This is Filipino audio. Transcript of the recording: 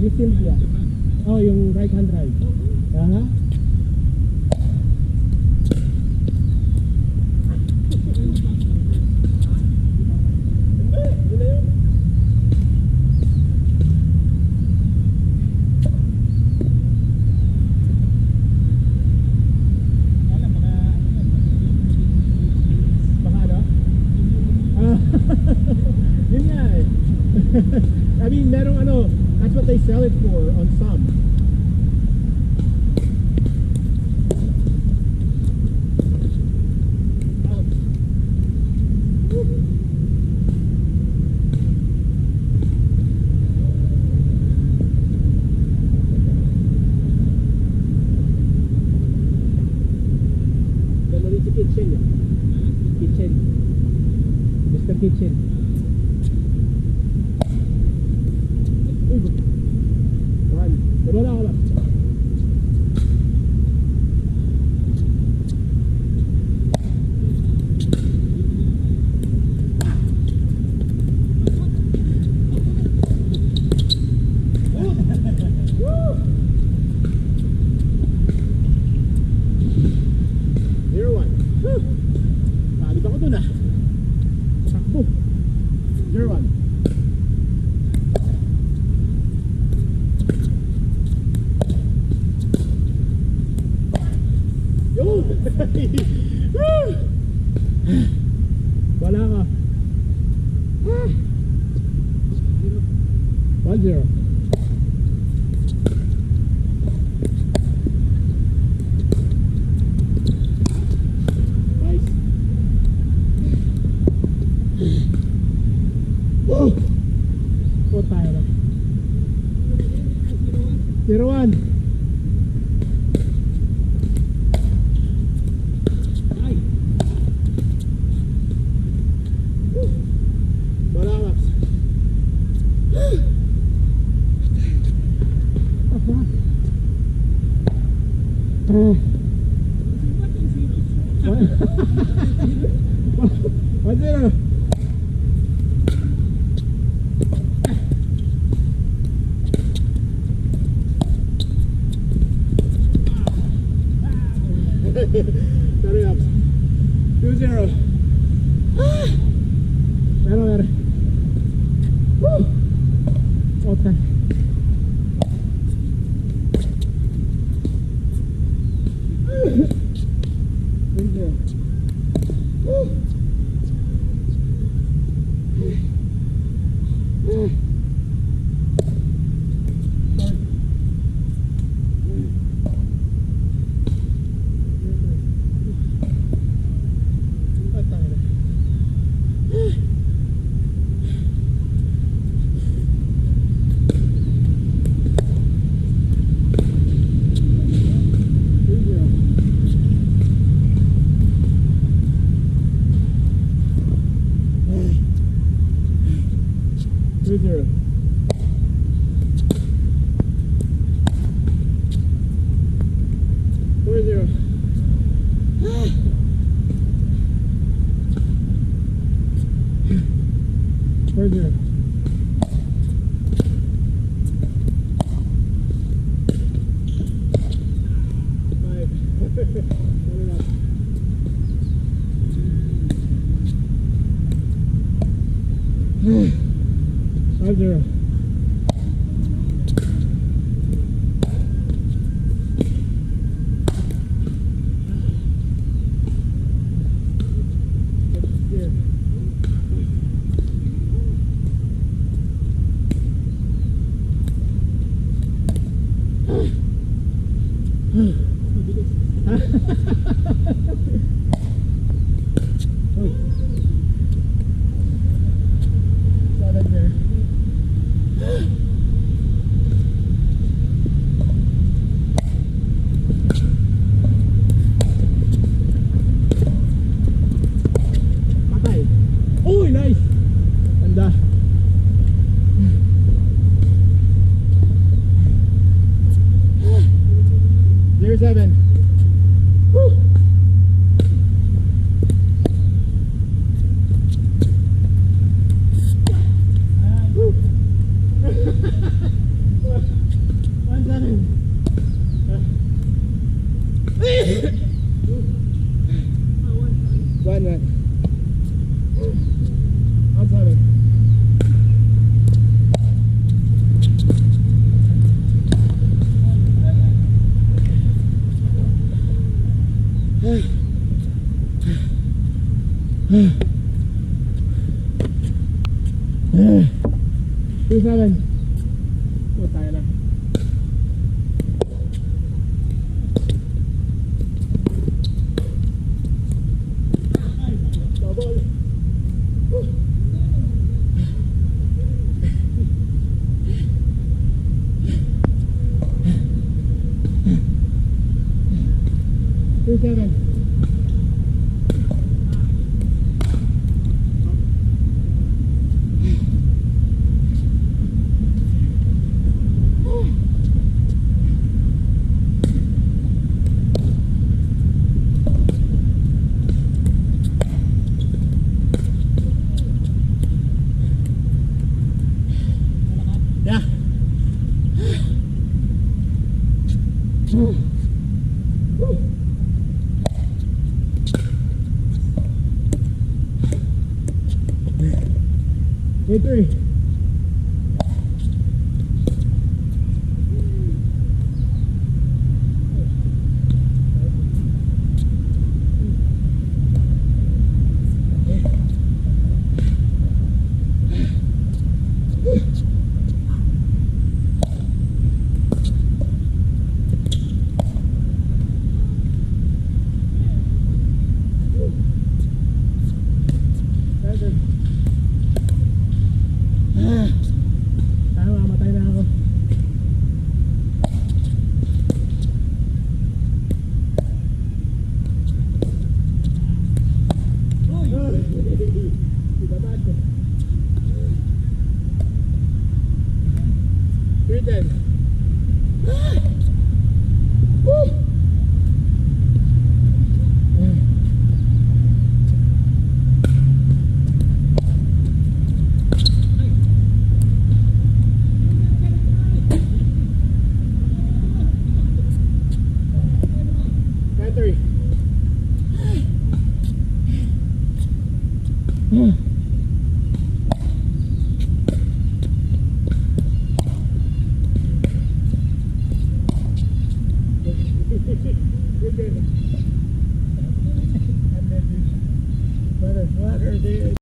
Miss Sylvia. Oh, yung right hand drive. Aha. Yun nga eh. I mean, merong ano, that's what they sell it for on some. Ganda rin sa kitchen yun. Kitchen. Mr. Kitchen. One. Wala ka lang. Zero one. Talib ako dun ah. Sakbo. 0-1. Yo! Wala ka. 1-0. Nice. Whoa! Oh, tayo na. 0-1. Ay! Wala ka. One zero. Hurry up. 2-0. Pero. Woo! Okay. Zero. Four zero. Four zero. Five. 5-0. Woo! 2-7. Oh, tayo na. Double. 2-7. Yeah. Hit 3. Mamatay na ako. What are they?